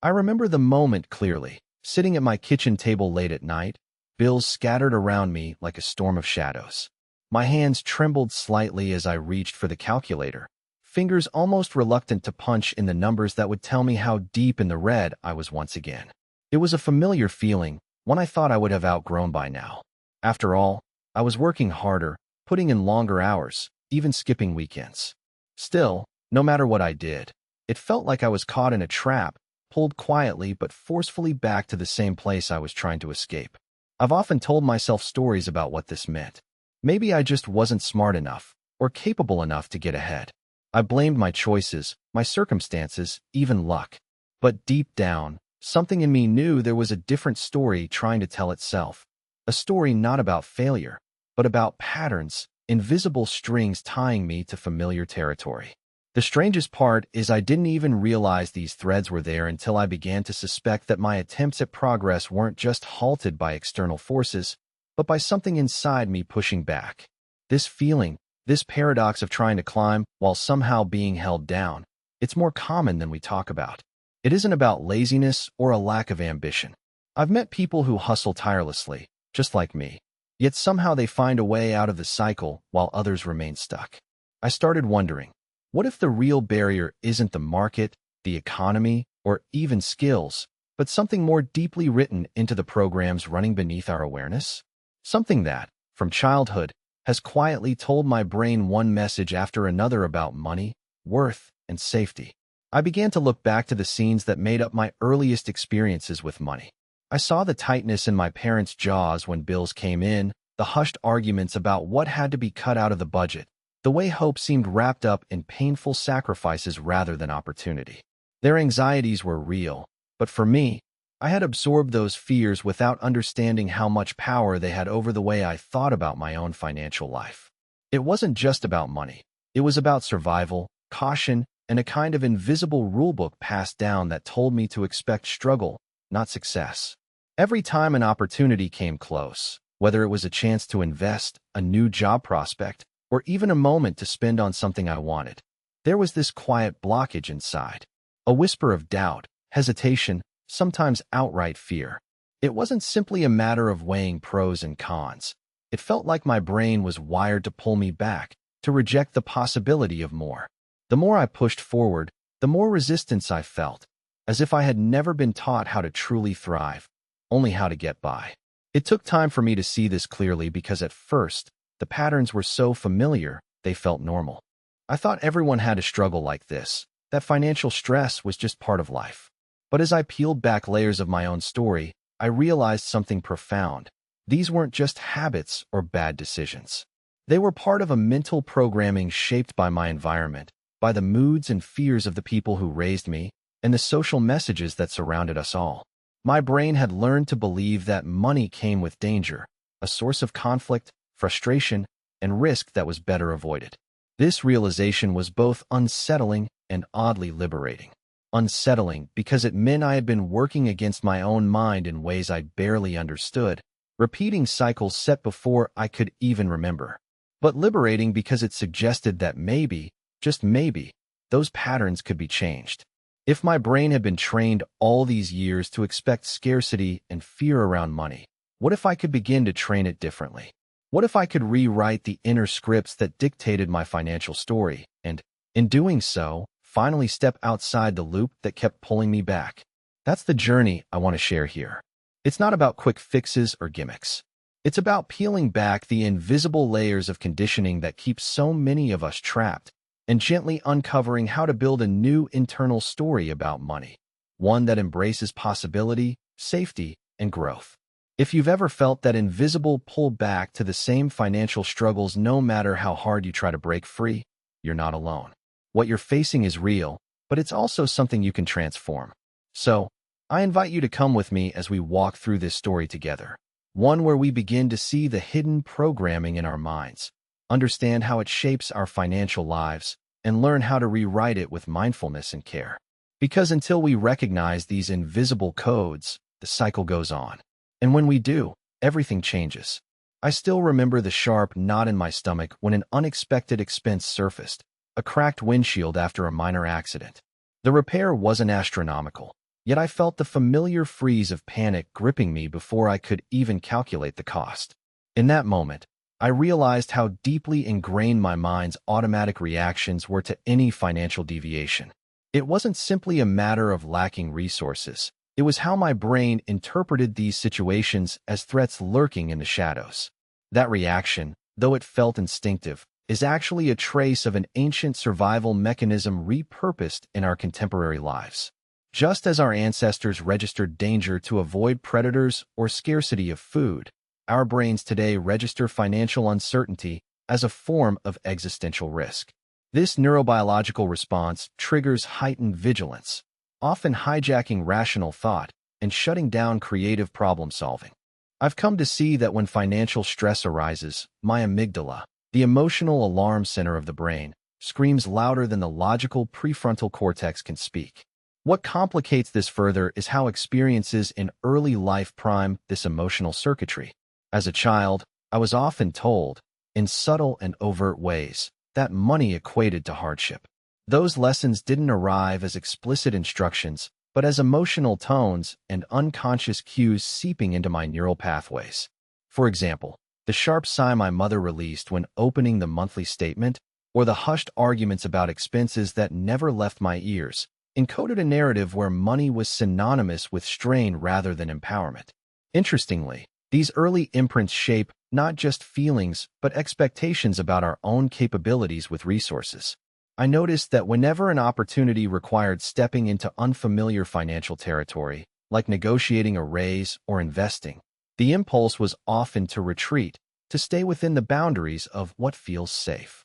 I remember the moment clearly, sitting at my kitchen table late at night, bills scattered around me like a storm of shadows. My hands trembled slightly as I reached for the calculator, fingers almost reluctant to punch in the numbers that would tell me how deep in the red I was once again. It was a familiar feeling, one I thought I would have outgrown by now. After all, I was working harder, putting in longer hours, even skipping weekends. Still, no matter what I did, it felt like I was caught in a trap, pulled quietly but forcefully back to the same place I was trying to escape. I've often told myself stories about what this meant. Maybe I just wasn't smart enough, or capable enough to get ahead. I blamed my choices, my circumstances, even luck. But deep down, something in me knew there was a different story trying to tell itself. A story not about failure, but about patterns, invisible strings tying me to familiar territory. The strangest part is I didn't even realize these threads were there until I began to suspect that my attempts at progress weren't just halted by external forces, but by something inside me pushing back. This feeling, this paradox of trying to climb while somehow being held down, it's more common than we talk about. It isn't about laziness or a lack of ambition. I've met people who hustle tirelessly, just like me, yet somehow they find a way out of the cycle while others remain stuck. I started wondering, what if the real barrier isn't the market, the economy, or even skills, but something more deeply written into the programs running beneath our awareness? Something that, from childhood, has quietly told my brain one message after another about money, worth, and safety. I began to look back to the scenes that made up my earliest experiences with money. I saw the tightness in my parents' jaws when bills came in, the hushed arguments about what had to be cut out of the budget, the way hope seemed wrapped up in painful sacrifices rather than opportunity. Their anxieties were real, but for me, I had absorbed those fears without understanding how much power they had over the way I thought about my own financial life. It wasn't just about money. It was about survival, caution, and a kind of invisible rulebook passed down that told me to expect struggle, not success. Every time an opportunity came close, whether it was a chance to invest, a new job prospect, or even a moment to spend on something I wanted, there was this quiet blockage inside, a whisper of doubt, hesitation, sometimes outright fear. It wasn't simply a matter of weighing pros and cons. It felt like my brain was wired to pull me back, to reject the possibility of more. The more I pushed forward, the more resistance I felt, as if I had never been taught how to truly thrive, only how to get by. It took time for me to see this clearly because at first, the patterns were so familiar, they felt normal. I thought everyone had a struggle like this, that financial stress was just part of life. But as I peeled back layers of my own story, I realized something profound. These weren't just habits or bad decisions. They were part of a mental programming shaped by my environment, by the moods and fears of the people who raised me, and the social messages that surrounded us all. My brain had learned to believe that money came with danger, a source of conflict, frustration, and risk that was better avoided. This realization was both unsettling and oddly liberating. Unsettling because it meant I had been working against my own mind in ways I barely understood, repeating cycles set before I could even remember. But liberating because it suggested that maybe, just maybe, those patterns could be changed. If my brain had been trained all these years to expect scarcity and fear around money, what if I could begin to train it differently? What if I could rewrite the inner scripts that dictated my financial story and, in doing so, finally step outside the loop that kept pulling me back? That's the journey I want to share here. It's not about quick fixes or gimmicks. It's about peeling back the invisible layers of conditioning that keep so many of us trapped and gently uncovering how to build a new internal story about money, one that embraces possibility, safety, and growth. If you've ever felt that invisible pull back to the same financial struggles no matter how hard you try to break free, you're not alone. What you're facing is real, but it's also something you can transform. So, I invite you to come with me as we walk through this story together, one where we begin to see the hidden programming in our minds, understand how it shapes our financial lives, and learn how to rewrite it with mindfulness and care. Because until we recognize these invisible codes, the cycle goes on. And when we do, everything changes. I still remember the sharp knot in my stomach when an unexpected expense surfaced, a cracked windshield after a minor accident. The repair wasn't astronomical, Yet I felt the familiar freeze of panic gripping me before I could even calculate the cost. In that moment, I realized how deeply ingrained my mind's automatic reactions were to any financial deviation. It wasn't simply a matter of lacking resources. It was how my brain interpreted these situations as threats lurking in the shadows. That reaction, though it felt instinctive, is actually a trace of an ancient survival mechanism repurposed in our contemporary lives. Just as our ancestors registered danger to avoid predators or scarcity of food, our brains today register financial uncertainty as a form of existential risk. This neurobiological response triggers heightened vigilance, often hijacking rational thought and shutting down creative problem-solving. I've come to see that when financial stress arises, my amygdala, the emotional alarm center of the brain, screams louder than the logical prefrontal cortex can speak. What complicates this further is how experiences in early life prime this emotional circuitry. As a child, I was often told, in subtle and overt ways, that money equated to hardship. Those lessons didn't arrive as explicit instructions, but as emotional tones and unconscious cues seeping into my neural pathways. For example, the sharp sigh my mother released when opening the monthly statement, or the hushed arguments about expenses that never left my ears, encoded a narrative where money was synonymous with strain rather than empowerment. Interestingly, these early imprints shape not just feelings, but expectations about our own capabilities with resources. I noticed that whenever an opportunity required stepping into unfamiliar financial territory, like negotiating a raise or investing, the impulse was often to retreat, to stay within the boundaries of what feels safe.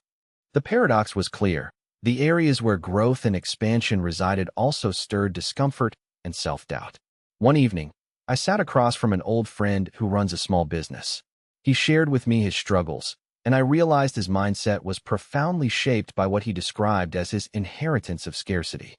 The paradox was clear. The areas where growth and expansion resided also stirred discomfort and self-doubt. One evening, I sat across from an old friend who runs a small business. He shared with me his struggles, and I realized his mindset was profoundly shaped by what he described as his inheritance of scarcity.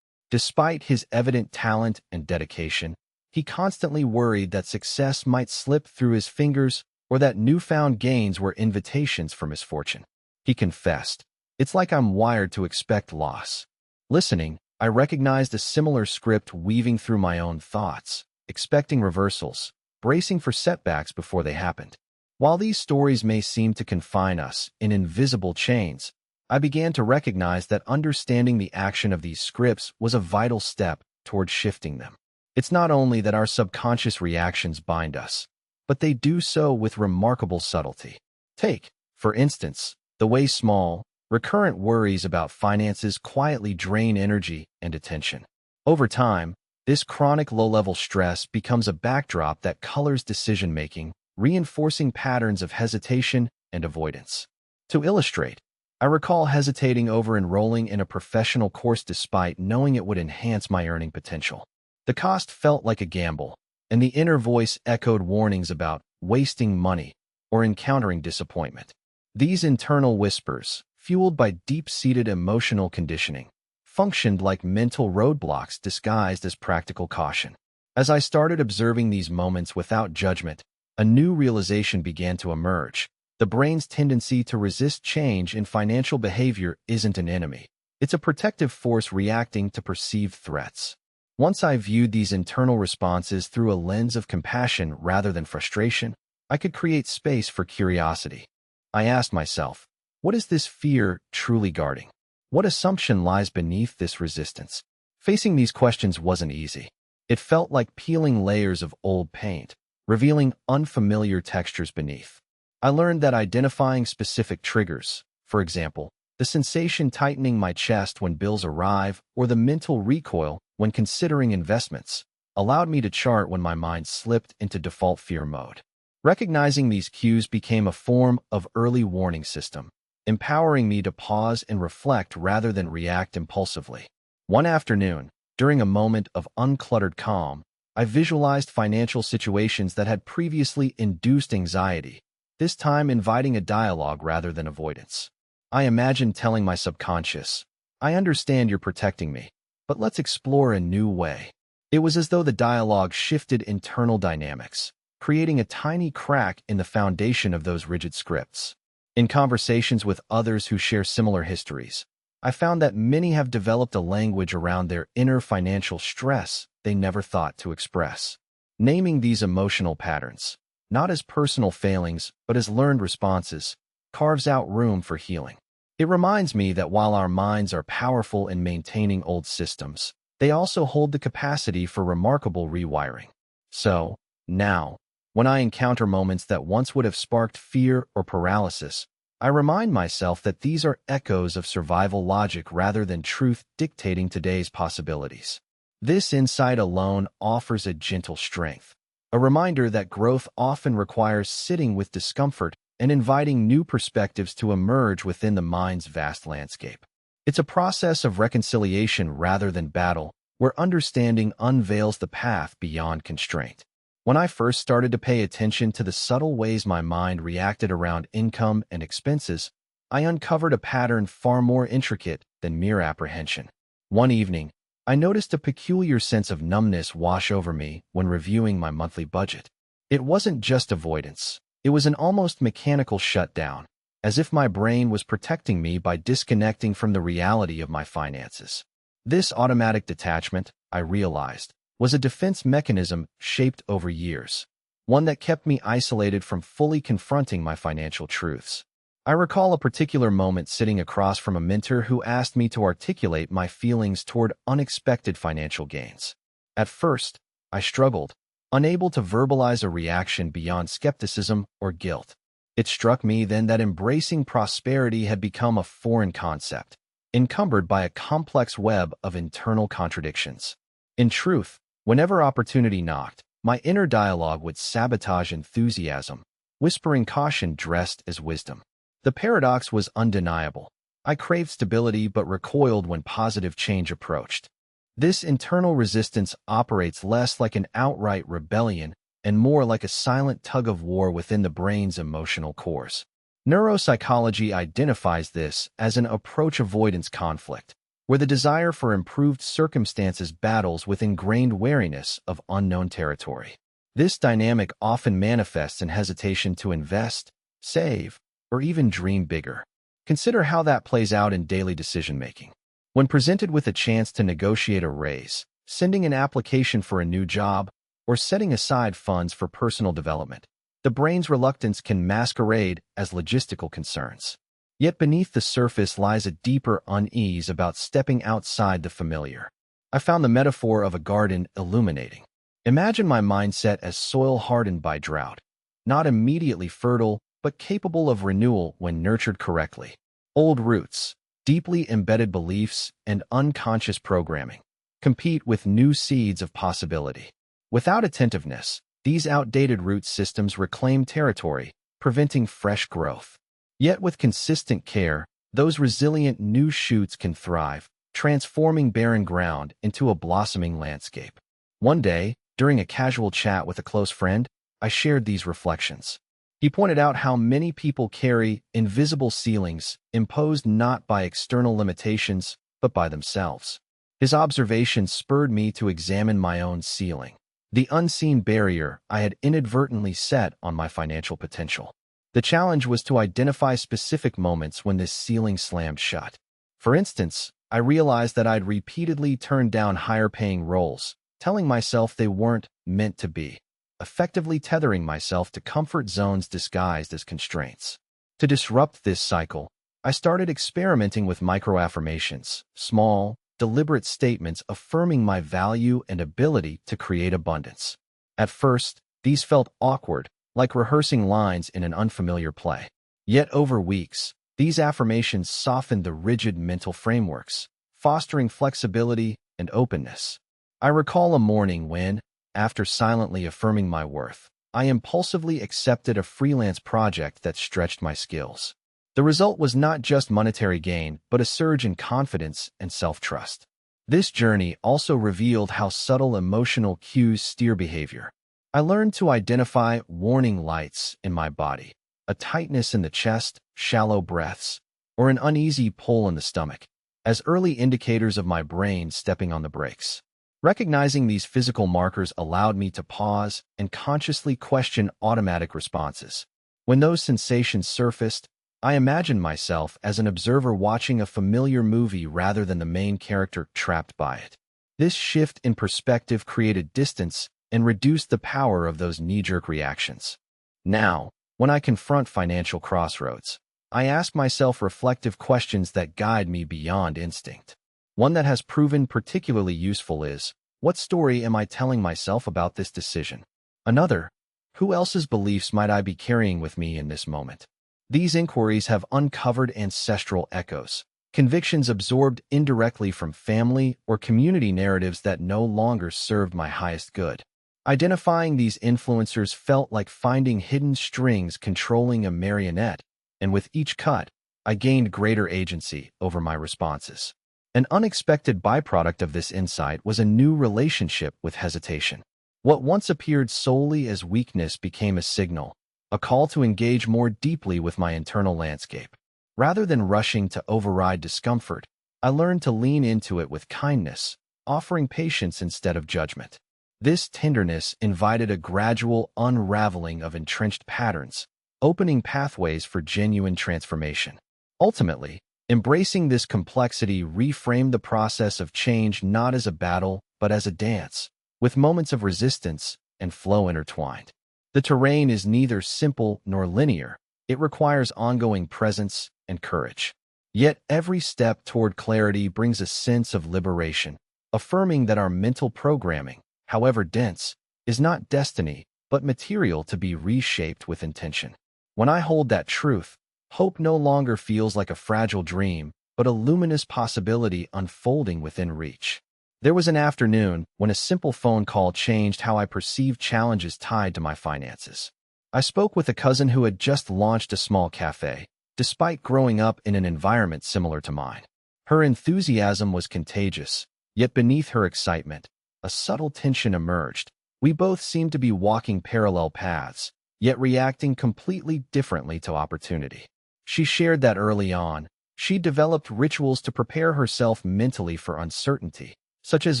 Despite his evident talent and dedication, he constantly worried that success might slip through his fingers or that newfound gains were invitations for misfortune. He confessed, "It's like I'm wired to expect loss." Listening, I recognized a similar script weaving through my own thoughts, expecting reversals, bracing for setbacks before they happened. While these stories may seem to confine us in invisible chains, I began to recognize that understanding the action of these scripts was a vital step toward shifting them. It's not only that our subconscious reactions bind us, but they do so with remarkable subtlety. Take, for instance, the way small, recurrent worries about finances quietly drain energy and attention. Over time, this chronic low-level stress becomes a backdrop that colors decision-making, reinforcing patterns of hesitation and avoidance. To illustrate, I recall hesitating over enrolling in a professional course despite knowing it would enhance my earning potential. The cost felt like a gamble, and the inner voice echoed warnings about wasting money or encountering disappointment. These internal whispers, fueled by deep-seated emotional conditioning, functioned like mental roadblocks disguised as practical caution. As I started observing these moments without judgment, a new realization began to emerge. The brain's tendency to resist change in financial behavior isn't an enemy. It's a protective force reacting to perceived threats. Once I viewed these internal responses through a lens of compassion rather than frustration, I could create space for curiosity. I asked myself, what is this fear truly guarding? What assumption lies beneath this resistance? Facing these questions wasn't easy. It felt like peeling layers of old paint, revealing unfamiliar textures beneath. I learned that identifying specific triggers, for example, the sensation tightening my chest when bills arrive or the mental recoil when considering investments, allowed me to chart when my mind slipped into default fear mode. Recognizing these cues became a form of early warning system, empowering me to pause and reflect rather than react impulsively. One afternoon, during a moment of uncluttered calm, I visualized financial situations that had previously induced anxiety, this time inviting a dialogue rather than avoidance. I imagined telling my subconscious, "I understand you're protecting me, but let's explore a new way." It was as though the dialogue shifted internal dynamics, creating a tiny crack in the foundation of those rigid scripts. In conversations with others who share similar histories, I found that many have developed a language around their inner financial stress they never thought to express. Naming these emotional patterns, not as personal failings but as learned responses, carves out room for healing. It reminds me that while our minds are powerful in maintaining old systems, they also hold the capacity for remarkable rewiring. So, now, when I encounter moments that once would have sparked fear or paralysis, I remind myself that these are echoes of survival logic rather than truth dictating today's possibilities. This insight alone offers a gentle strength, a reminder that growth often requires sitting with discomfort and inviting new perspectives to emerge within the mind's vast landscape. It's a process of reconciliation rather than battle, where understanding unveils the path beyond constraint. When I first started to pay attention to the subtle ways my mind reacted around income and expenses, I uncovered a pattern far more intricate than mere apprehension. One evening, I noticed a peculiar sense of numbness wash over me when reviewing my monthly budget. It wasn't just avoidance. It was an almost mechanical shutdown, as if my brain was protecting me by disconnecting from the reality of my finances. This automatic detachment, I realized, was a defense mechanism shaped over years, one that kept me isolated from fully confronting my financial truths. I recall a particular moment sitting across from a mentor who asked me to articulate my feelings toward unexpected financial gains. At first, I struggled, unable to verbalize a reaction beyond skepticism or guilt. It struck me then that embracing prosperity had become a foreign concept, encumbered by a complex web of internal contradictions. In truth, whenever opportunity knocked, my inner dialogue would sabotage enthusiasm, whispering caution dressed as wisdom. The paradox was undeniable. I craved stability but recoiled when positive change approached. This internal resistance operates less like an outright rebellion and more like a silent tug-of-war within the brain's emotional cores. Neuropsychology identifies this as an approach-avoidance conflict, where the desire for improved circumstances battles with ingrained wariness of unknown territory. This dynamic often manifests in hesitation to invest, save, or even dream bigger. Consider how that plays out in daily decision-making. When presented with a chance to negotiate a raise, sending an application for a new job, or setting aside funds for personal development, the brain's reluctance can masquerade as logistical concerns. Yet beneath the surface lies a deeper unease about stepping outside the familiar. I found the metaphor of a garden illuminating. Imagine my mindset as soil hardened by drought, not immediately fertile, but capable of renewal when nurtured correctly. Old roots, deeply embedded beliefs, and unconscious programming compete with new seeds of possibility. Without attentiveness, these outdated root systems reclaim territory, preventing fresh growth. Yet with consistent care, those resilient new shoots can thrive, transforming barren ground into a blossoming landscape. One day, during a casual chat with a close friend, I shared these reflections. He pointed out how many people carry invisible ceilings imposed not by external limitations, but by themselves. His observations spurred me to examine my own ceiling, the unseen barrier I had inadvertently set on my financial potential. The challenge was to identify specific moments when this ceiling slammed shut. For instance, I realized that I'd repeatedly turned down higher-paying roles, telling myself they weren't meant to be, effectively tethering myself to comfort zones disguised as constraints. To disrupt this cycle, I started experimenting with micro-affirmations, small, deliberate statements affirming my value and ability to create abundance. At first, these felt awkward, like rehearsing lines in an unfamiliar play. Yet over weeks, these affirmations softened the rigid mental frameworks, fostering flexibility and openness. I recall a morning when, after silently affirming my worth, I impulsively accepted a freelance project that stretched my skills. The result was not just monetary gain, but a surge in confidence and self-trust. This journey also revealed how subtle emotional cues steer behavior. I learned to identify warning lights in my body, a tightness in the chest, shallow breaths, or an uneasy pull in the stomach, as early indicators of my brain stepping on the brakes. Recognizing these physical markers allowed me to pause and consciously question automatic responses. When those sensations surfaced, I imagined myself as an observer watching a familiar movie rather than the main character trapped by it. This shift in perspective created distance and reduced the power of those knee-jerk reactions. Now, when I confront financial crossroads, I ask myself reflective questions that guide me beyond instinct. One that has proven particularly useful is, what story am I telling myself about this decision? Another, who else's beliefs might I be carrying with me in this moment? These inquiries have uncovered ancestral echoes, convictions absorbed indirectly from family or community narratives that no longer served my highest good. Identifying these influencers felt like finding hidden strings controlling a marionette, and with each cut, I gained greater agency over my responses. An unexpected byproduct of this insight was a new relationship with hesitation. What once appeared solely as weakness became a signal, a call to engage more deeply with my internal landscape. Rather than rushing to override discomfort, I learned to lean into it with kindness, offering patience instead of judgment. This tenderness invited a gradual unraveling of entrenched patterns, opening pathways for genuine transformation. Ultimately, embracing this complexity reframed the process of change not as a battle, but as a dance, with moments of resistance and flow intertwined. The terrain is neither simple nor linear. It requires ongoing presence and courage. Yet every step toward clarity brings a sense of liberation, affirming that our mental programming, however dense, is not destiny, but material to be reshaped with intention. When I hold that truth, hope no longer feels like a fragile dream, but a luminous possibility unfolding within reach. There was an afternoon when a simple phone call changed how I perceived challenges tied to my finances. I spoke with a cousin who had just launched a small cafe, despite growing up in an environment similar to mine. Her enthusiasm was contagious, yet beneath her excitement, a subtle tension emerged. We both seemed to be walking parallel paths, yet reacting completely differently to opportunity. She shared that early on, she developed rituals to prepare herself mentally for uncertainty, such as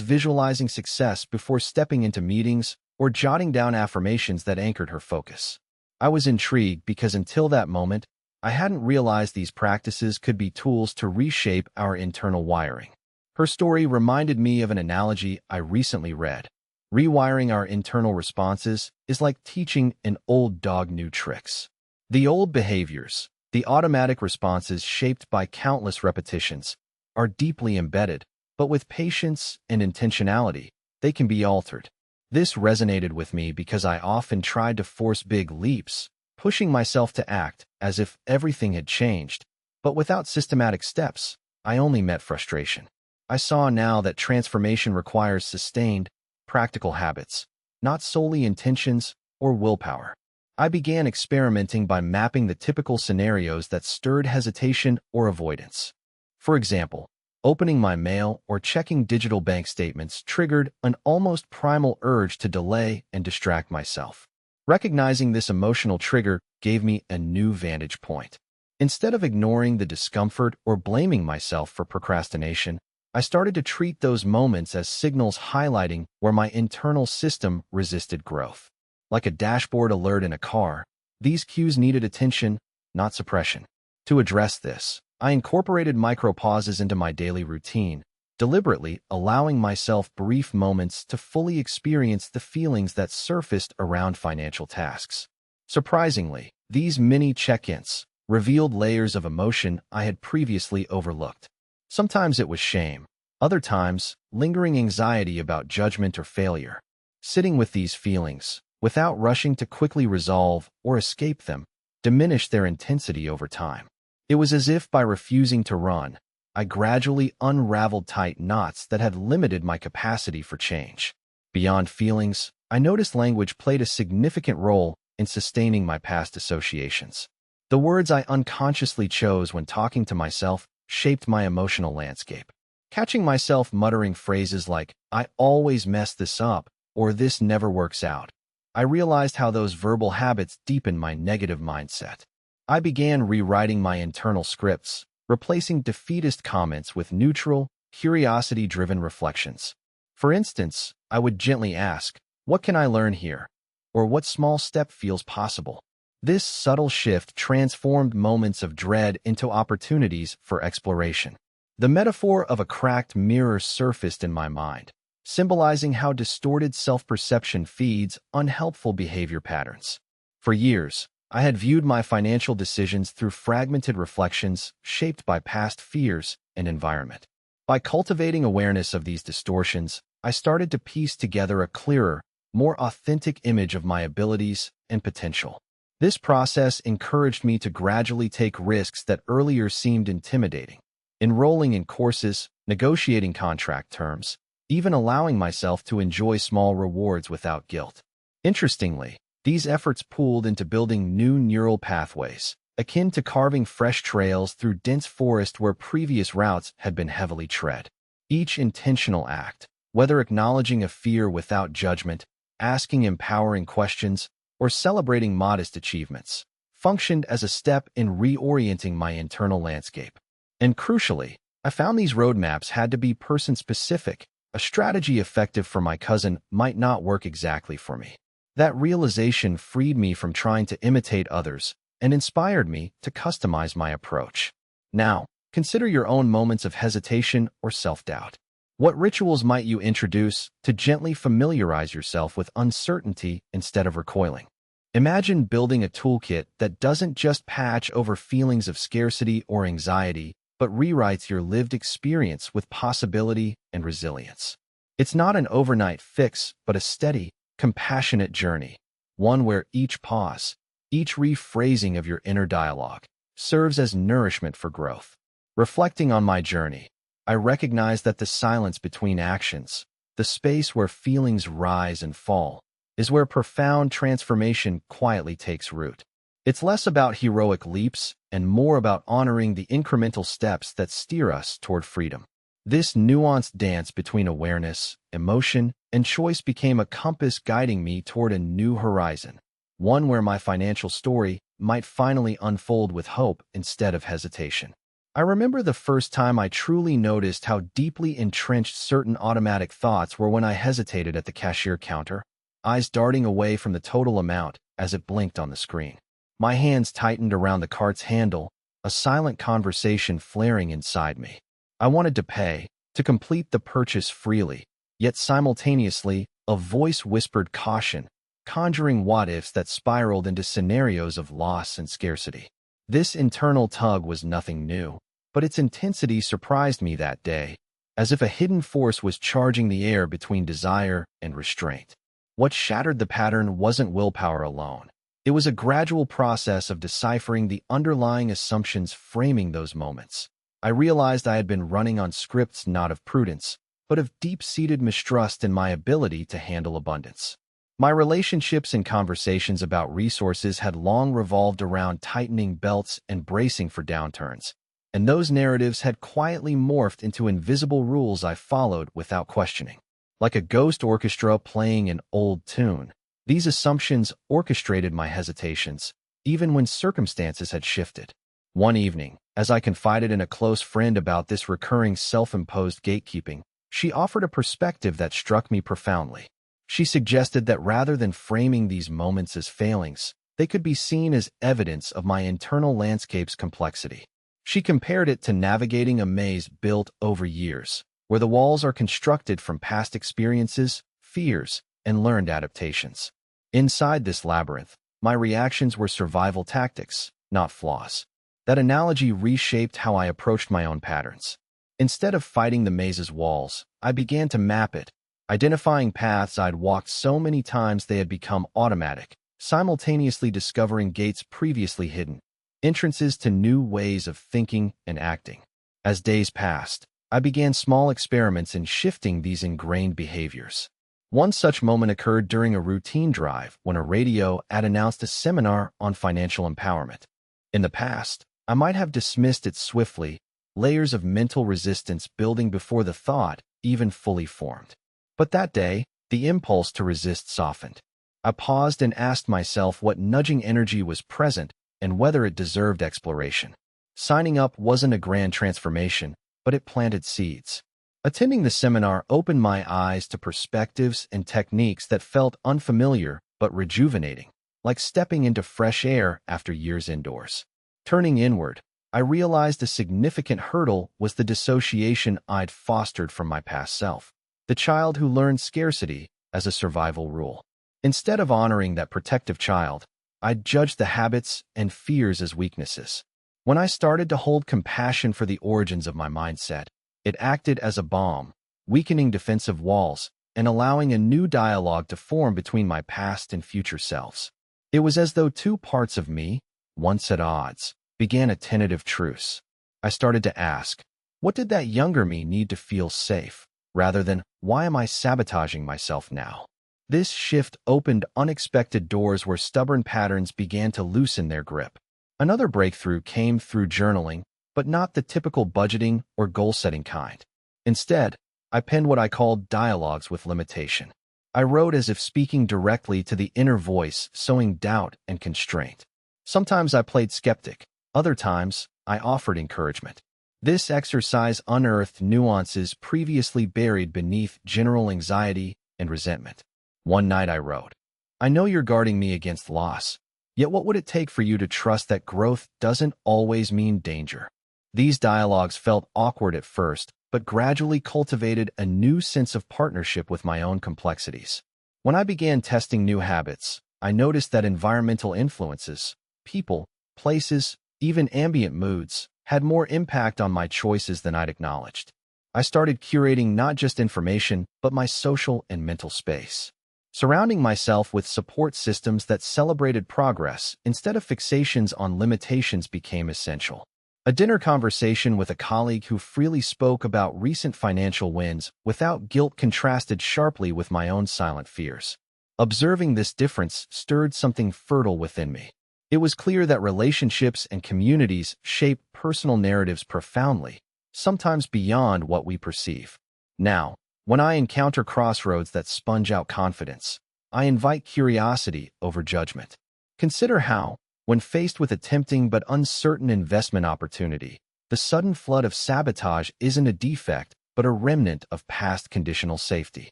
visualizing success before stepping into meetings or jotting down affirmations that anchored her focus. I was intrigued because until that moment, I hadn't realized these practices could be tools to reshape our internal wiring. Her story reminded me of an analogy I recently read. Rewiring our internal responses is like teaching an old dog new tricks. The old behaviors, the automatic responses shaped by countless repetitions, are deeply embedded, but with patience and intentionality, they can be altered. This resonated with me because I often tried to force big leaps, pushing myself to act as if everything had changed, but without systematic steps, I only met frustration. I saw now that transformation requires sustained, practical habits, not solely intentions or willpower. I began experimenting by mapping the typical scenarios that stirred hesitation or avoidance. For example, opening my mail or checking digital bank statements triggered an almost primal urge to delay and distract myself. Recognizing this emotional trigger gave me a new vantage point. Instead of ignoring the discomfort or blaming myself for procrastination, I started to treat those moments as signals highlighting where my internal system resisted growth. Like a dashboard alert in a car, these cues needed attention, not suppression. To address this, I incorporated micro-pauses into my daily routine, deliberately allowing myself brief moments to fully experience the feelings that surfaced around financial tasks. Surprisingly, these mini check-ins revealed layers of emotion I had previously overlooked. Sometimes it was shame, other times, lingering anxiety about judgment or failure. Sitting with these feelings, without rushing to quickly resolve or escape them, diminished their intensity over time. It was as if by refusing to run, I gradually unraveled tight knots that had limited my capacity for change. Beyond feelings, I noticed language played a significant role in sustaining my past associations. The words I unconsciously chose when talking to myself shaped my emotional landscape. Catching myself muttering phrases like, "I always mess this up," or "this never works out," I realized how those verbal habits deepened my negative mindset. I began rewriting my internal scripts, replacing defeatist comments with neutral, curiosity-driven reflections. For instance, I would gently ask, "What can I learn here?" or "What small step feels possible?" This subtle shift transformed moments of dread into opportunities for exploration. The metaphor of a cracked mirror surfaced in my mind, symbolizing how distorted self-perception feeds unhelpful behavior patterns. For years, I had viewed my financial decisions through fragmented reflections shaped by past fears and environment. By cultivating awareness of these distortions, I started to piece together a clearer, more authentic image of my abilities and potential. This process encouraged me to gradually take risks that earlier seemed intimidating, enrolling in courses, negotiating contract terms, even allowing myself to enjoy small rewards without guilt. Interestingly, these efforts pooled into building new neural pathways, akin to carving fresh trails through dense forest where previous routes had been heavily tread. Each intentional act, whether acknowledging a fear without judgment, asking empowering questions, or celebrating modest achievements, functioned as a step in reorienting my internal landscape. And crucially, I found these roadmaps had to be person-specific. A strategy effective for my cousin might not work exactly for me. That realization freed me from trying to imitate others and inspired me to customize my approach. Now, consider your own moments of hesitation or self-doubt. What rituals might you introduce to gently familiarize yourself with uncertainty instead of recoiling? Imagine building a toolkit that doesn't just patch over feelings of scarcity or anxiety, but rewrites your lived experience with possibility and resilience. It's not an overnight fix, but a steady, compassionate journey, one where each pause, each rephrasing of your inner dialogue, serves as nourishment for growth. Reflecting on my journey, I recognize that the silence between actions, the space where feelings rise and fall, is where profound transformation quietly takes root. It's less about heroic leaps and more about honoring the incremental steps that steer us toward freedom. This nuanced dance between awareness, emotion, and choice became a compass guiding me toward a new horizon, one where my financial story might finally unfold with hope instead of hesitation. I remember the first time I truly noticed how deeply entrenched certain automatic thoughts were when I hesitated at the cashier counter, eyes darting away from the total amount as it blinked on the screen. My hands tightened around the cart's handle, a silent conversation flaring inside me. I wanted to pay, to complete the purchase freely, yet simultaneously, a voice whispered caution, conjuring what-ifs that spiraled into scenarios of loss and scarcity. This internal tug was nothing new, but its intensity surprised me that day, as if a hidden force was charging the air between desire and restraint. What shattered the pattern wasn't willpower alone. It was a gradual process of deciphering the underlying assumptions framing those moments. I realized I had been running on scripts not of prudence, but of deep-seated mistrust in my ability to handle abundance. My relationships and conversations about resources had long revolved around tightening belts and bracing for downturns, and those narratives had quietly morphed into invisible rules I followed without questioning. Like a ghost orchestra playing an old tune, these assumptions orchestrated my hesitations, even when circumstances had shifted. One evening, as I confided in a close friend about this recurring self-imposed gatekeeping, she offered a perspective that struck me profoundly. She suggested that rather than framing these moments as failings, they could be seen as evidence of my internal landscape's complexity. She compared it to navigating a maze built over years, where the walls are constructed from past experiences, fears, and learned adaptations. Inside this labyrinth, my reactions were survival tactics, not flaws. That analogy reshaped how I approached my own patterns. Instead of fighting the maze's walls, I began to map it, identifying paths I'd walked so many times they had become automatic, simultaneously discovering gates previously hidden, entrances to new ways of thinking and acting. As days passed, I began small experiments in shifting these ingrained behaviors. One such moment occurred during a routine drive when a radio ad announced a seminar on financial empowerment. In the past, I might have dismissed it swiftly, layers of mental resistance building before the thought even fully formed. But that day, the impulse to resist softened. I paused and asked myself what nudging energy was present and whether it deserved exploration. Signing up wasn't a grand transformation, but it planted seeds. Attending the seminar opened my eyes to perspectives and techniques that felt unfamiliar but rejuvenating, like stepping into fresh air after years indoors. Turning inward, I realized a significant hurdle was the dissociation I'd fostered from my past self. the child who learned scarcity as a survival rule. Instead of honoring that protective child, I judged the habits and fears as weaknesses. When I started to hold compassion for the origins of my mindset, it acted as a balm, weakening defensive walls and allowing a new dialogue to form between my past and future selves. It was as though two parts of me, once at odds, began a tentative truce. I started to ask, what did that younger me need to feel safe, rather than, why am I sabotaging myself now? This shift opened unexpected doors where stubborn patterns began to loosen their grip. Another breakthrough came through journaling, but not the typical budgeting or goal-setting kind. Instead, I penned what I called dialogues with limitation. I wrote as if speaking directly to the inner voice, sowing doubt and constraint. Sometimes I played skeptic. Other times, I offered encouragement. This exercise unearthed nuances previously buried beneath general anxiety and resentment. One night I wrote, I know you're guarding me against loss, yet what would it take for you to trust that growth doesn't always mean danger? These dialogues felt awkward at first, but gradually cultivated a new sense of partnership with my own complexities. When I began testing new habits, I noticed that environmental influences, people, places, even ambient moods, had more impact on my choices than I'd acknowledged. I started curating not just information, but my social and mental space. Surrounding myself with support systems that celebrated progress instead of fixations on limitations became essential. A dinner conversation with a colleague who freely spoke about recent financial wins without guilt contrasted sharply with my own silent fears. Observing this difference stirred something fertile within me. It was clear that relationships and communities shape personal narratives profoundly, sometimes beyond what we perceive. Now, when I encounter crossroads that sponge out confidence, I invite curiosity over judgment. Consider how, when faced with a tempting but uncertain investment opportunity, the sudden flood of sabotage isn't a defect, but a remnant of past conditional safety.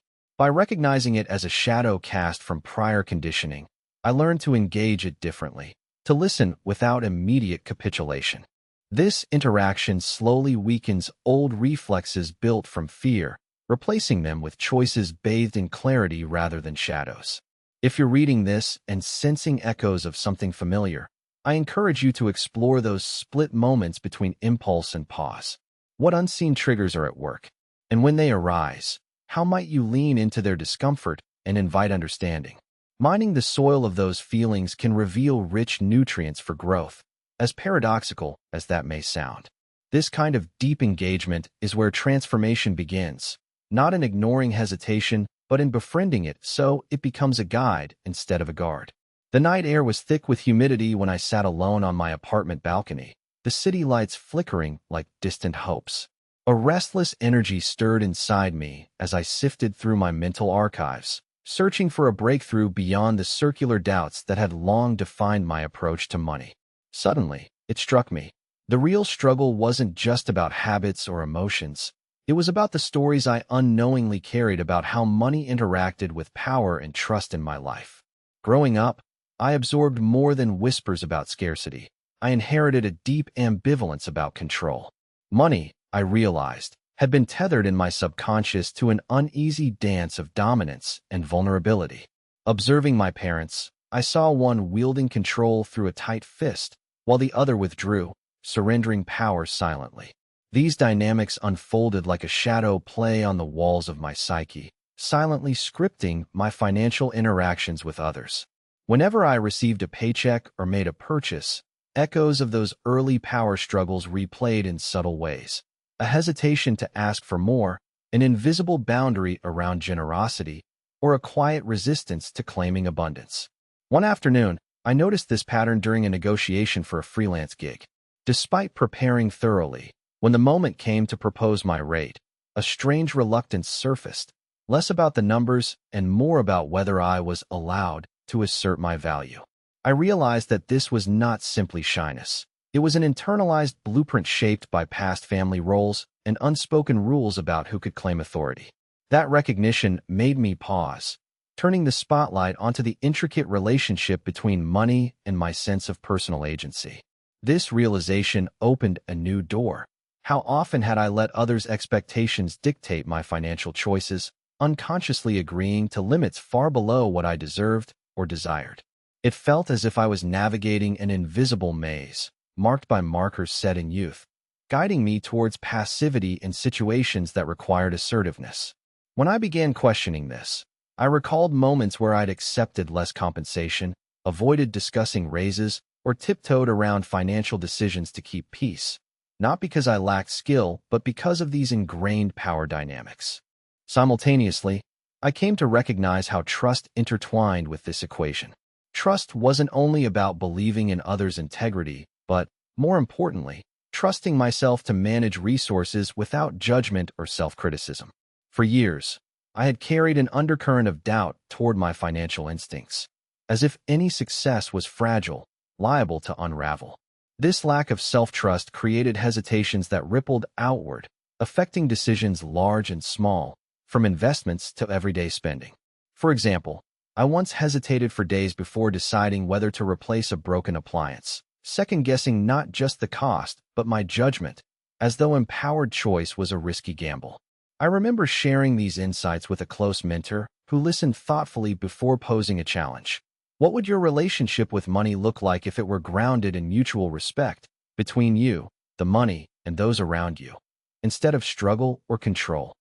By recognizing it as a shadow cast from prior conditioning, I learned to engage it differently, to listen without immediate capitulation. This interaction slowly weakens old reflexes built from fear, replacing them with choices bathed in clarity rather than shadows. If you're reading this and sensing echoes of something familiar, I encourage you to explore those split moments between impulse and pause. What unseen triggers are at work? And when they arise, how might you lean into their discomfort and invite understanding? Mining the soil of those feelings can reveal rich nutrients for growth, as paradoxical as that may sound. This kind of deep engagement is where transformation begins, not in ignoring hesitation, but in befriending it so it becomes a guide instead of a guard. The night air was thick with humidity when I sat alone on my apartment balcony, the city lights flickering like distant hopes. A restless energy stirred inside me as I sifted through my mental archives, searching for a breakthrough beyond the circular doubts that had long defined my approach to money. Suddenly, it struck me. The real struggle wasn't just about habits or emotions. It was about the stories I unknowingly carried about how money interacted with power and trust in my life. Growing up, I absorbed more than whispers about scarcity. I inherited a deep ambivalence about control. Money, I realized, had been tethered in my subconscious to an uneasy dance of dominance and vulnerability. Observing my parents, I saw one wielding control through a tight fist, while the other withdrew, surrendering power silently. These dynamics unfolded like a shadow play on the walls of my psyche, silently scripting my financial interactions with others. Whenever I received a paycheck or made a purchase, echoes of those early power struggles replayed in subtle ways. A hesitation to ask for more, an invisible boundary around generosity, or a quiet resistance to claiming abundance. One afternoon, I noticed this pattern during a negotiation for a freelance gig. Despite preparing thoroughly, when the moment came to propose my rate, a strange reluctance surfaced, less about the numbers and more about whether I was allowed to assert my value. I realized that this was not simply shyness. It was an internalized blueprint shaped by past family roles and unspoken rules about who could claim authority. That recognition made me pause, turning the spotlight onto the intricate relationship between money and my sense of personal agency. This realization opened a new door. How often had I let others' expectations dictate my financial choices, unconsciously agreeing to limits far below what I deserved or desired. It felt as if I was navigating an invisible maze, marked by markers set in youth, guiding me towards passivity in situations that required assertiveness. When I began questioning this, I recalled moments where I'd accepted less compensation, avoided discussing raises, or tiptoed around financial decisions to keep peace, not because I lacked skill, but because of these ingrained power dynamics. Simultaneously, I came to recognize how trust intertwined with this equation. Trust wasn't only about believing in others' integrity, but, more importantly, trusting myself to manage resources without judgment or self-criticism. For years, I had carried an undercurrent of doubt toward my financial instincts, as if any success was fragile, liable to unravel. This lack of self-trust created hesitations that rippled outward, affecting decisions large and small, from investments to everyday spending. For example, I once hesitated for days before deciding whether to replace a broken appliance, second-guessing not just the cost, but my judgment, as though empowered choice was a risky gamble. I remember sharing these insights with a close mentor who listened thoughtfully before posing a challenge. What would your relationship with money look like if it were grounded in mutual respect between you, the money, and those around you, instead of struggle or control?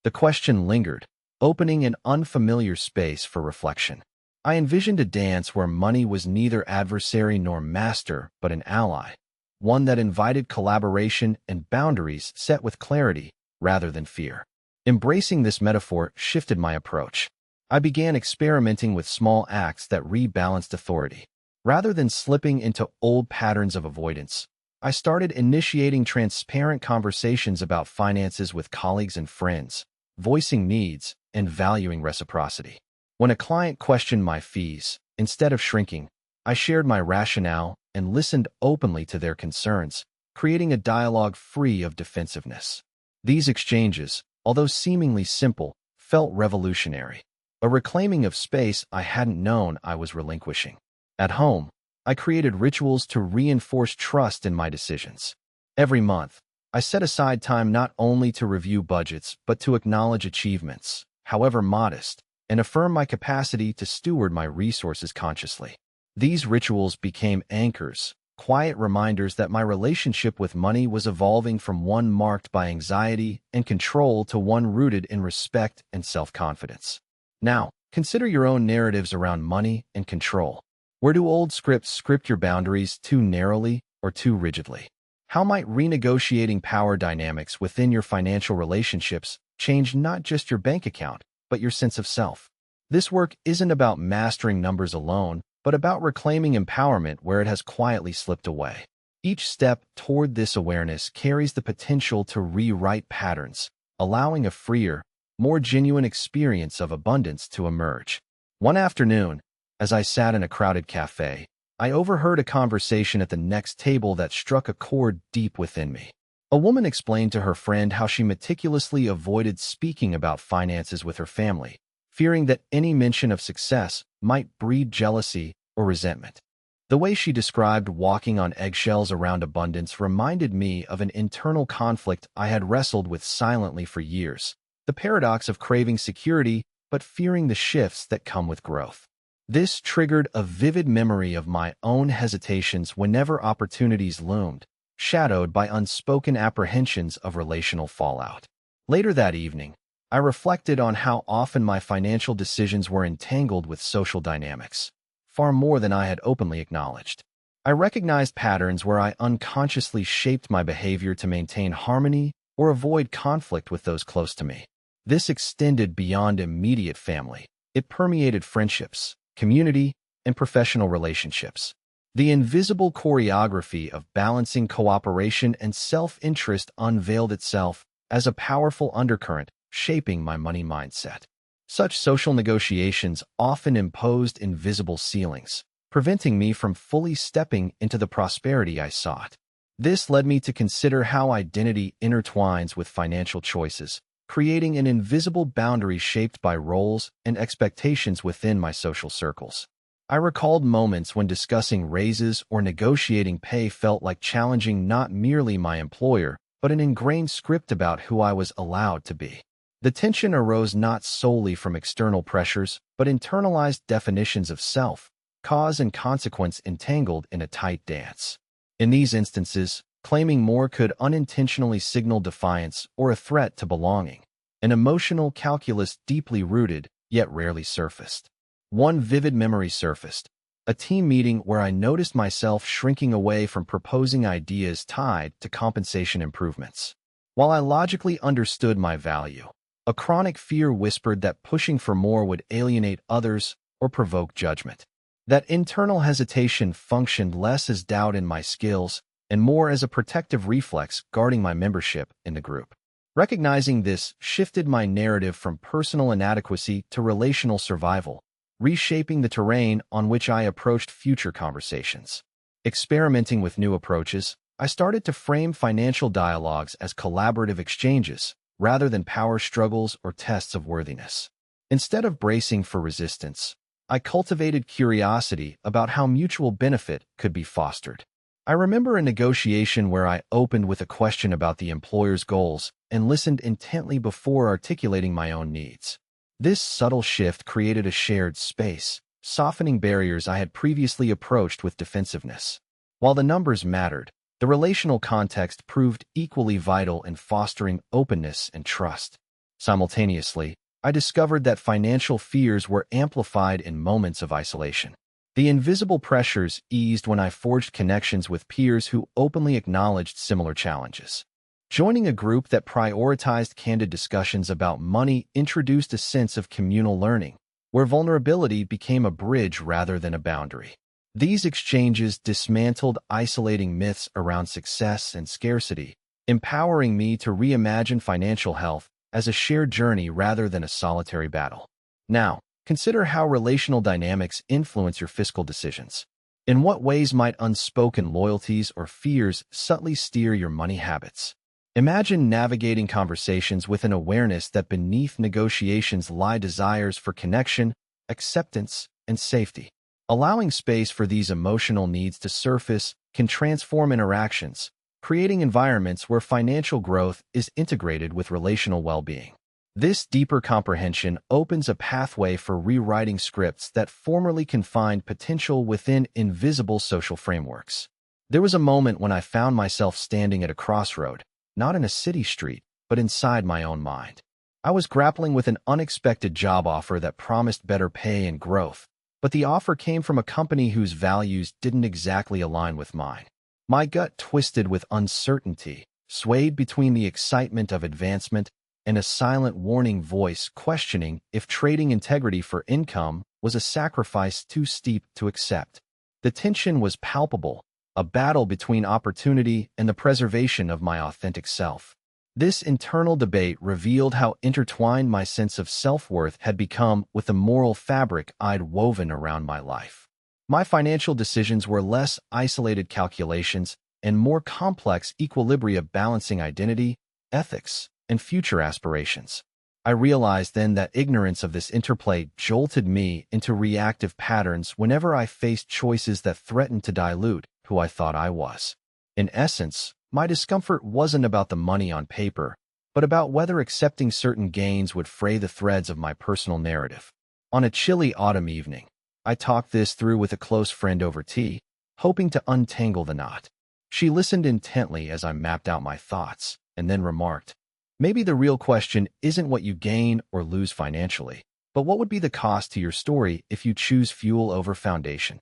The question lingered, opening an unfamiliar space for reflection. I envisioned a dance where money was neither adversary nor master, but an ally, one that invited collaboration and boundaries set with clarity rather than fear. Embracing this metaphor shifted my approach. I began experimenting with small acts that rebalanced authority. Rather than slipping into old patterns of avoidance, I started initiating transparent conversations about finances with colleagues and friends, voicing needs and valuing reciprocity. When a client questioned my fees, instead of shrinking, I shared my rationale and listened openly to their concerns, creating a dialogue free of defensiveness. These exchanges, although seemingly simple, felt revolutionary, a reclaiming of space I hadn't known I was relinquishing. At home, I created rituals to reinforce trust in my decisions. Every month, I set aside time not only to review budgets, but to acknowledge achievements, however modest, and affirm my capacity to steward my resources consciously. These rituals became anchors, quiet reminders that my relationship with money was evolving from one marked by anxiety and control to one rooted in respect and self-confidence. Now, consider your own narratives around money and control. Where do old scripts script your boundaries too narrowly or too rigidly? How might renegotiating power dynamics within your financial relationships change not just your bank account, but your sense of self? This work isn't about mastering numbers alone, but about reclaiming empowerment where it has quietly slipped away. Each step toward this awareness carries the potential to rewrite patterns, allowing a freer, more genuine experience of abundance to emerge. One afternoon, as I sat in a crowded cafe, I overheard a conversation at the next table that struck a chord deep within me. A woman explained to her friend how she meticulously avoided speaking about finances with her family, fearing that any mention of success might breed jealousy or resentment. The way she described walking on eggshells around abundance reminded me of an internal conflict I had wrestled with silently for years, the paradox of craving security but fearing the shifts that come with growth. This triggered a vivid memory of my own hesitations whenever opportunities loomed, shadowed by unspoken apprehensions of relational fallout. Later that evening, I reflected on how often my financial decisions were entangled with social dynamics, far more than I had openly acknowledged. I recognized patterns where I unconsciously shaped my behavior to maintain harmony or avoid conflict with those close to me. This extended beyond immediate family. It permeated friendships, community, and professional relationships. The invisible choreography of balancing cooperation and self-interest unveiled itself as a powerful undercurrent shaping my money mindset. Such social negotiations often imposed invisible ceilings, preventing me from fully stepping into the prosperity I sought. This led me to consider how identity intertwines with financial choices, creating an invisible boundary shaped by roles and expectations within my social circles. I recalled moments when discussing raises or negotiating pay felt like challenging not merely my employer, but an ingrained script about who I was allowed to be. The tension arose not solely from external pressures, but internalized definitions of self, cause and consequence entangled in a tight dance. In these instances, claiming more could unintentionally signal defiance or a threat to belonging, an emotional calculus deeply rooted, yet rarely surfaced. One vivid memory surfaced, a team meeting where I noticed myself shrinking away from proposing ideas tied to compensation improvements. While I logically understood my value, a chronic fear whispered that pushing for more would alienate others or provoke judgment. That internal hesitation functioned less as doubt in my skills and more as a protective reflex guarding my membership in the group. Recognizing this shifted my narrative from personal inadequacy to relational survival, reshaping the terrain on which I approached future conversations. Experimenting with new approaches, I started to frame financial dialogues as collaborative exchanges rather than power struggles or tests of worthiness. Instead of bracing for resistance, I cultivated curiosity about how mutual benefit could be fostered. I remember a negotiation where I opened with a question about the employer's goals and listened intently before articulating my own needs. This subtle shift created a shared space, softening barriers I had previously approached with defensiveness. While the numbers mattered, the relational context proved equally vital in fostering openness and trust. Simultaneously, I discovered that financial fears were amplified in moments of isolation. The invisible pressures eased when I forged connections with peers who openly acknowledged similar challenges. Joining a group that prioritized candid discussions about money introduced a sense of communal learning, where vulnerability became a bridge rather than a boundary. These exchanges dismantled isolating myths around success and scarcity, empowering me to reimagine financial health as a shared journey rather than a solitary battle. Now, consider how relational dynamics influence your fiscal decisions. In what ways might unspoken loyalties or fears subtly steer your money habits? Imagine navigating conversations with an awareness that beneath negotiations lie desires for connection, acceptance, and safety. Allowing space for these emotional needs to surface can transform interactions, creating environments where financial growth is integrated with relational well-being. This deeper comprehension opens a pathway for rewriting scripts that formerly confined potential within invisible social frameworks. There was a moment when I found myself standing at a crossroad, not in a city street, but inside my own mind. I was grappling with an unexpected job offer that promised better pay and growth, but the offer came from a company whose values didn't exactly align with mine. My gut twisted with uncertainty, swayed between the excitement of advancement and a silent warning voice questioning if trading integrity for income was a sacrifice too steep to accept. The tension was palpable, a battle between opportunity and the preservation of my authentic self. This internal debate revealed how intertwined my sense of self-worth had become with the moral fabric I'd woven around my life. My financial decisions were less isolated calculations and more complex equilibria balancing identity, ethics, and future aspirations. I realized then that ignorance of this interplay jolted me into reactive patterns whenever I faced choices that threatened to dilute who I thought I was. In essence, my discomfort wasn't about the money on paper, but about whether accepting certain gains would fray the threads of my personal narrative. On a chilly autumn evening, I talked this through with a close friend over tea, hoping to untangle the knot. She listened intently as I mapped out my thoughts, and then remarked, "Maybe the real question isn't what you gain or lose financially, but what would be the cost to your story if you choose fuel over foundation?"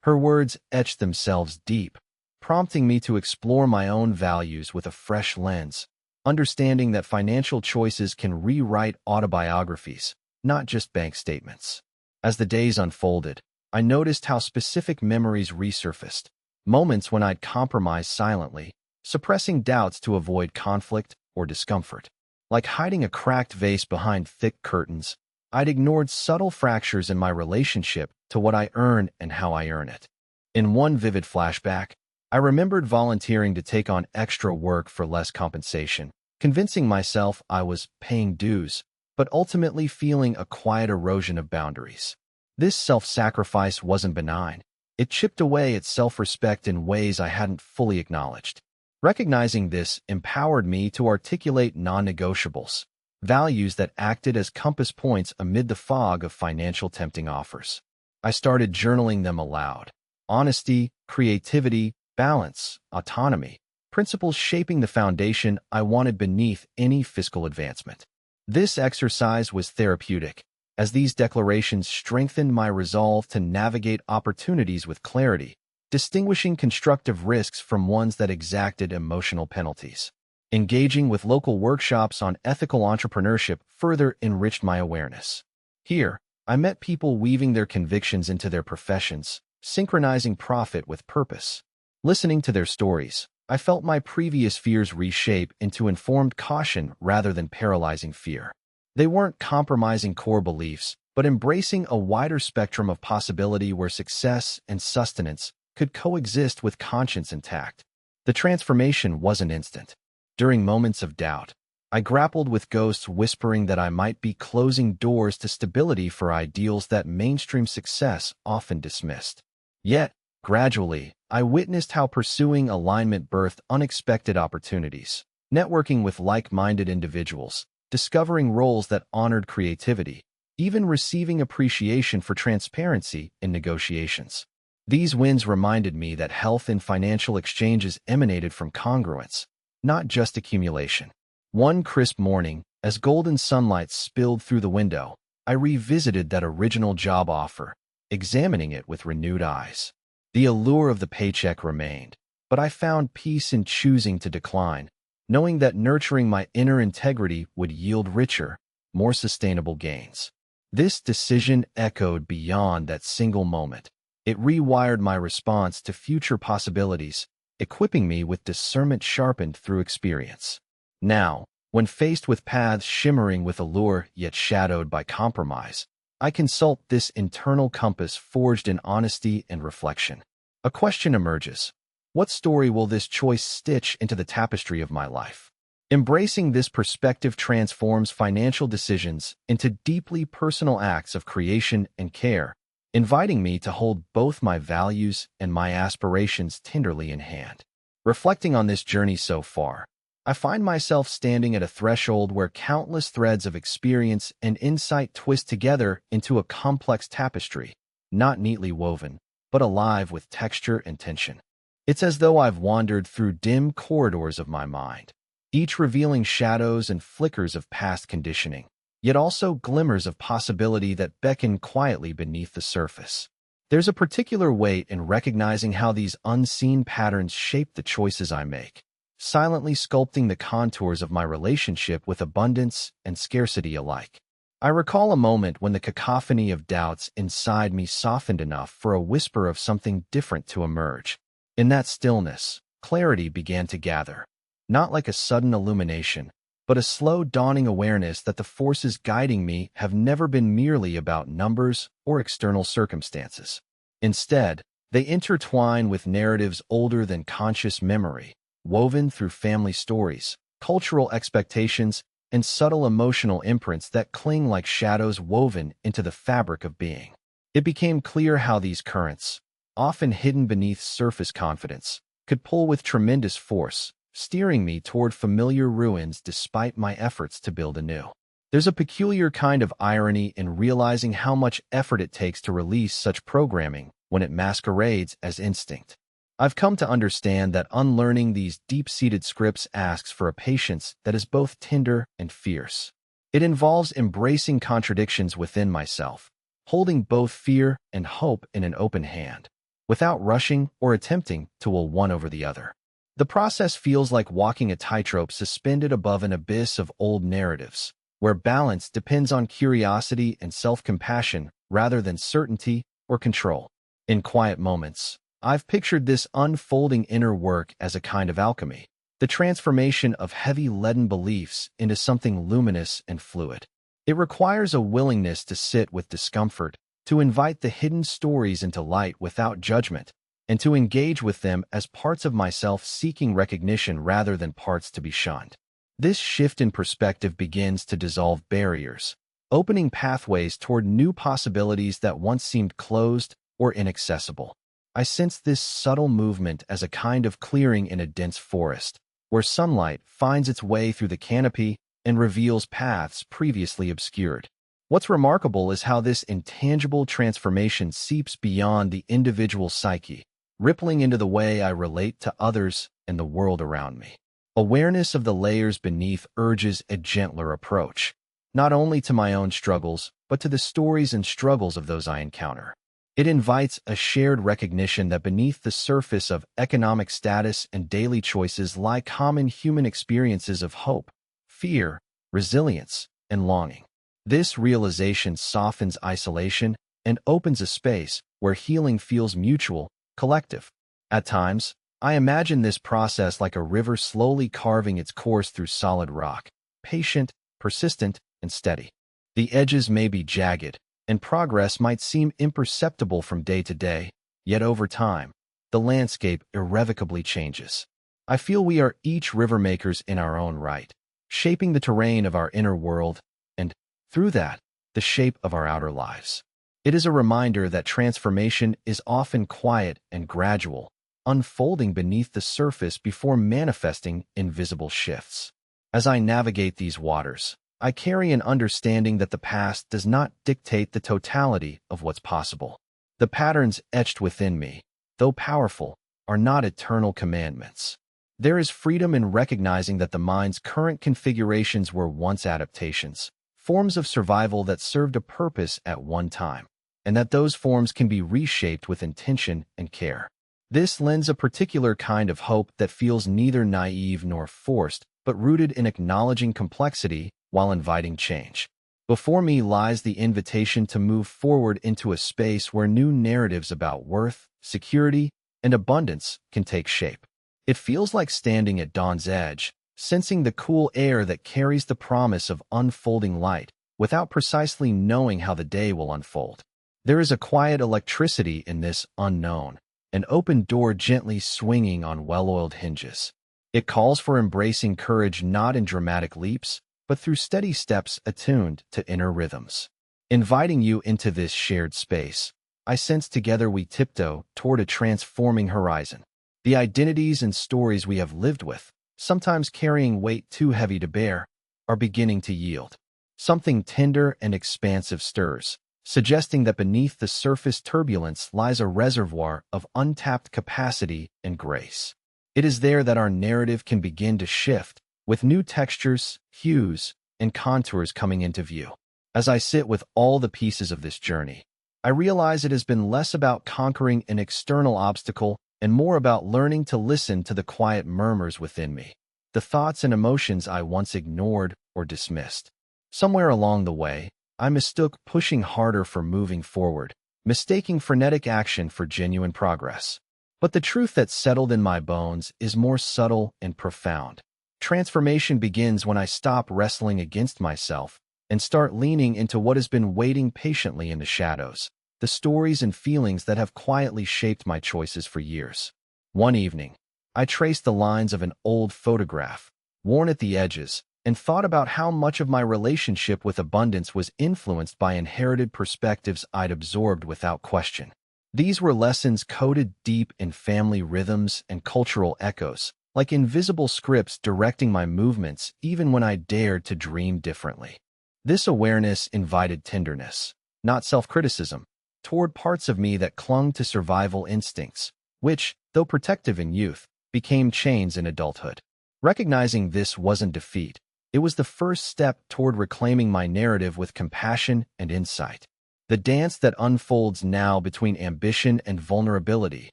Her words etched themselves deep, prompting me to explore my own values with a fresh lens, understanding that financial choices can rewrite autobiographies, not just bank statements. As the days unfolded, I noticed how specific memories resurfaced, moments when I'd compromised silently, suppressing doubts to avoid conflict or discomfort. Like hiding a cracked vase behind thick curtains, I'd ignored subtle fractures in my relationship to what I earn and how I earn it. In one vivid flashback, I remembered volunteering to take on extra work for less compensation, convincing myself I was paying dues, but ultimately feeling a quiet erosion of boundaries. This self-sacrifice wasn't benign. It chipped away at self-respect in ways I hadn't fully acknowledged. Recognizing this empowered me to articulate non-negotiables, values that acted as compass points amid the fog of financial tempting offers. I started journaling them aloud. Honesty, creativity, balance, autonomy, principles shaping the foundation I wanted beneath any fiscal advancement. This exercise was therapeutic, as these declarations strengthened my resolve to navigate opportunities with clarity, distinguishing constructive risks from ones that exacted emotional penalties. Engaging with local workshops on ethical entrepreneurship further enriched my awareness. Here, I met people weaving their convictions into their professions, synchronizing profit with purpose. Listening to their stories, I felt my previous fears reshape into informed caution rather than paralyzing fear. They weren't compromising core beliefs, but embracing a wider spectrum of possibility where success and sustenance could coexist with conscience intact. The transformation wasn't instant. During moments of doubt, I grappled with ghosts whispering that I might be closing doors to stability for ideals that mainstream success often dismissed. Yet, gradually, I witnessed how pursuing alignment birthed unexpected opportunities, networking with like-minded individuals, discovering roles that honored creativity, even receiving appreciation for transparency in negotiations. These wins reminded me that health in financial exchanges emanated from congruence, not just accumulation. One crisp morning, as golden sunlight spilled through the window, I revisited that original job offer, examining it with renewed eyes. The allure of the paycheck remained, but I found peace in choosing to decline, knowing that nurturing my inner integrity would yield richer, more sustainable gains. This decision echoed beyond that single moment. It rewired my response to future possibilities, equipping me with discernment sharpened through experience. Now, when faced with paths shimmering with allure yet shadowed by compromise, I consult this internal compass forged in honesty and reflection. A question emerges. What story will this choice stitch into the tapestry of my life? Embracing this perspective transforms financial decisions into deeply personal acts of creation and care, inviting me to hold both my values and my aspirations tenderly in hand. Reflecting on this journey so far, I find myself standing at a threshold where countless threads of experience and insight twist together into a complex tapestry, not neatly woven, but alive with texture and tension. It's as though I've wandered through dim corridors of my mind, each revealing shadows and flickers of past conditioning, yet also glimmers of possibility that beckon quietly beneath the surface. There's a particular weight in recognizing how these unseen patterns shape the choices I make, silently sculpting the contours of my relationship with abundance and scarcity alike. I recall a moment when the cacophony of doubts inside me softened enough for a whisper of something different to emerge. In that stillness, clarity began to gather, not like a sudden illumination, but a slow dawning awareness that the forces guiding me have never been merely about numbers or external circumstances. Instead, they intertwine with narratives older than conscious memory, woven through family stories, cultural expectations, and subtle emotional imprints that cling like shadows woven into the fabric of being. It became clear how these currents, often hidden beneath surface confidence, could pull with tremendous force, steering me toward familiar ruins despite my efforts to build anew. There's a peculiar kind of irony in realizing how much effort it takes to release such programming when it masquerades as instinct. I've come to understand that unlearning these deep-seated scripts asks for a patience that is both tender and fierce. It involves embracing contradictions within myself, holding both fear and hope in an open hand, without rushing or attempting to will one over the other. The process feels like walking a tightrope suspended above an abyss of old narratives, where balance depends on curiosity and self-compassion rather than certainty or control. In quiet moments, I've pictured this unfolding inner work as a kind of alchemy, the transformation of heavy leaden beliefs into something luminous and fluid. It requires a willingness to sit with discomfort, to invite the hidden stories into light without judgment, and to engage with them as parts of myself seeking recognition rather than parts to be shunned. This shift in perspective begins to dissolve barriers, opening pathways toward new possibilities that once seemed closed or inaccessible. I sense this subtle movement as a kind of clearing in a dense forest, where sunlight finds its way through the canopy and reveals paths previously obscured. What's remarkable is how this intangible transformation seeps beyond the individual psyche, rippling into the way I relate to others and the world around me. Awareness of the layers beneath urges a gentler approach, not only to my own struggles, but to the stories and struggles of those I encounter. It invites a shared recognition that beneath the surface of economic status and daily choices lie common human experiences of hope, fear, resilience, and longing. This realization softens isolation and opens a space where healing feels mutual, collective. At times, I imagine this process like a river slowly carving its course through solid rock, patient, persistent, and steady. The edges may be jagged, and progress might seem imperceptible from day to day, yet over time, the landscape irrevocably changes. I feel we are each river makers in our own right, shaping the terrain of our inner world, and, through that, the shape of our outer lives. It is a reminder that transformation is often quiet and gradual, unfolding beneath the surface before manifesting in visible shifts. As I navigate these waters, I carry an understanding that the past does not dictate the totality of what's possible. The patterns etched within me, though powerful, are not eternal commandments. There is freedom in recognizing that the mind's current configurations were once adaptations, forms of survival that served a purpose at one time, and that those forms can be reshaped with intention and care. This lends a particular kind of hope that feels neither naive nor forced, but rooted in acknowledging complexity while inviting change. Before me lies the invitation to move forward into a space where new narratives about worth, security, and abundance can take shape. It feels like standing at dawn's edge, sensing the cool air that carries the promise of unfolding light, without precisely knowing how the day will unfold. There is a quiet electricity in this unknown, an open door gently swinging on well-oiled hinges. It calls for embracing courage not in dramatic leaps, but through steady steps attuned to inner rhythms. Inviting you into this shared space, I sense together we tiptoe toward a transforming horizon. The identities and stories we have lived with, sometimes carrying weight too heavy to bear, are beginning to yield. Something tender and expansive stirs, suggesting that beneath the surface turbulence lies a reservoir of untapped capacity and grace. It is there that our narrative can begin to shift, with new textures, hues, and contours coming into view. As I sit with all the pieces of this journey, I realize it has been less about conquering an external obstacle and more about learning to listen to the quiet murmurs within me, the thoughts and emotions I once ignored or dismissed. Somewhere along the way, I mistook pushing harder for moving forward, mistaking frenetic action for genuine progress. But the truth that settled in my bones is more subtle and profound. Transformation begins when I stop wrestling against myself and start leaning into what has been waiting patiently in the shadows, the stories and feelings that have quietly shaped my choices for years. One evening, I traced the lines of an old photograph, worn at the edges, and thought about how much of my relationship with abundance was influenced by inherited perspectives I'd absorbed without question. These were lessons coded deep in family rhythms and cultural echoes, like invisible scripts directing my movements even when I dared to dream differently. This awareness invited tenderness, not self-criticism, toward parts of me that clung to survival instincts, which, though protective in youth, became chains in adulthood. Recognizing this wasn't defeat. It was the first step toward reclaiming my narrative with compassion and insight. The dance that unfolds now between ambition and vulnerability,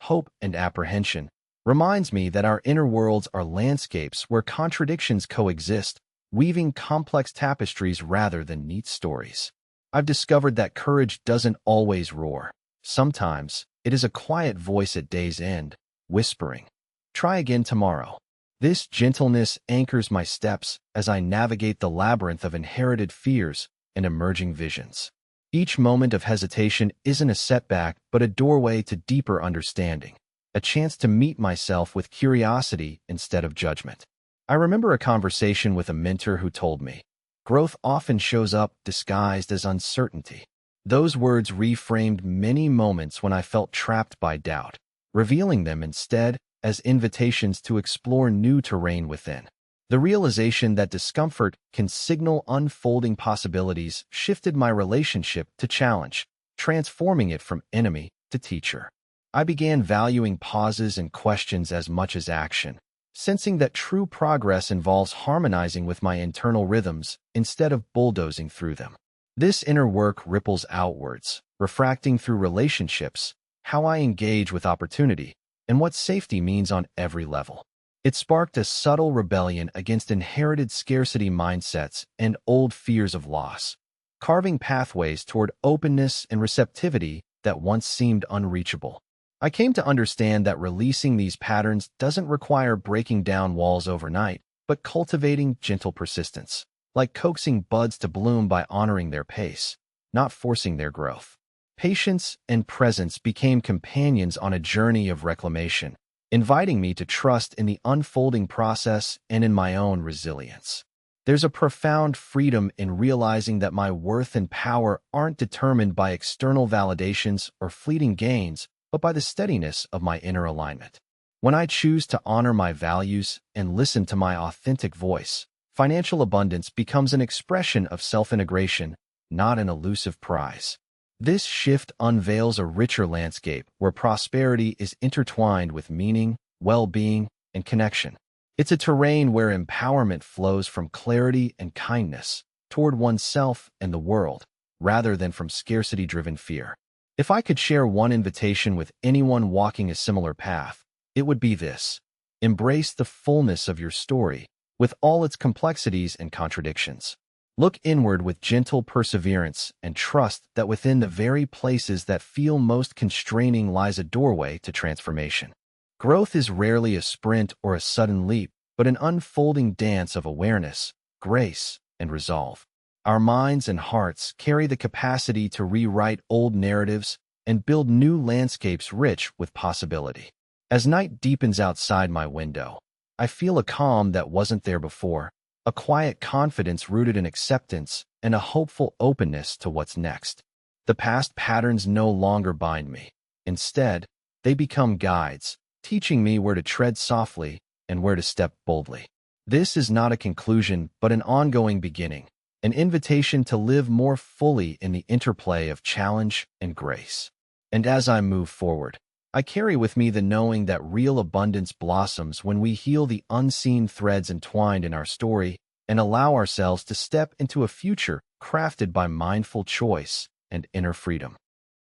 hope and apprehension, reminds me that our inner worlds are landscapes where contradictions coexist, weaving complex tapestries rather than neat stories. I've discovered that courage doesn't always roar. Sometimes, it is a quiet voice at day's end, whispering, "Try again tomorrow." This gentleness anchors my steps as I navigate the labyrinth of inherited fears and emerging visions. Each moment of hesitation isn't a setback, but a doorway to deeper understanding, a chance to meet myself with curiosity instead of judgment. I remember a conversation with a mentor who told me, "Growth often shows up disguised as uncertainty." Those words reframed many moments when I felt trapped by doubt, revealing them instead as invitations to explore new terrain within. The realization that discomfort can signal unfolding possibilities shifted my relationship to challenge, transforming it from enemy to teacher. I began valuing pauses and questions as much as action, sensing that true progress involves harmonizing with my internal rhythms instead of bulldozing through them. This inner work ripples outwards, refracting through relationships, how I engage with opportunity, and what safety means on every level. It sparked a subtle rebellion against inherited scarcity mindsets and old fears of loss, carving pathways toward openness and receptivity that once seemed unreachable. I came to understand that releasing these patterns doesn't require breaking down walls overnight, but cultivating gentle persistence, like coaxing buds to bloom by honoring their pace, not forcing their growth. Patience and presence became companions on a journey of reclamation, inviting me to trust in the unfolding process and in my own resilience. There's a profound freedom in realizing that my worth and power aren't determined by external validations or fleeting gains, but by the steadiness of my inner alignment. When I choose to honor my values and listen to my authentic voice, financial abundance becomes an expression of self-integration, not an elusive prize. This shift unveils a richer landscape where prosperity is intertwined with meaning, well-being, and connection. It's a terrain where empowerment flows from clarity and kindness toward oneself and the world, rather than from scarcity-driven fear. If I could share one invitation with anyone walking a similar path, it would be this: embrace the fullness of your story, with all its complexities and contradictions. Look inward with gentle perseverance and trust that within the very places that feel most constraining lies a doorway to transformation. Growth is rarely a sprint or a sudden leap, but an unfolding dance of awareness, grace, and resolve. Our minds and hearts carry the capacity to rewrite old narratives and build new landscapes rich with possibility. As night deepens outside my window, I feel a calm that wasn't there before, a quiet confidence rooted in acceptance, and a hopeful openness to what's next. The past patterns no longer bind me. Instead, they become guides, teaching me where to tread softly and where to step boldly. This is not a conclusion, but an ongoing beginning, an invitation to live more fully in the interplay of challenge and grace. And as I move forward, I carry with me the knowing that real abundance blossoms when we heal the unseen threads entwined in our story and allow ourselves to step into a future crafted by mindful choice and inner freedom.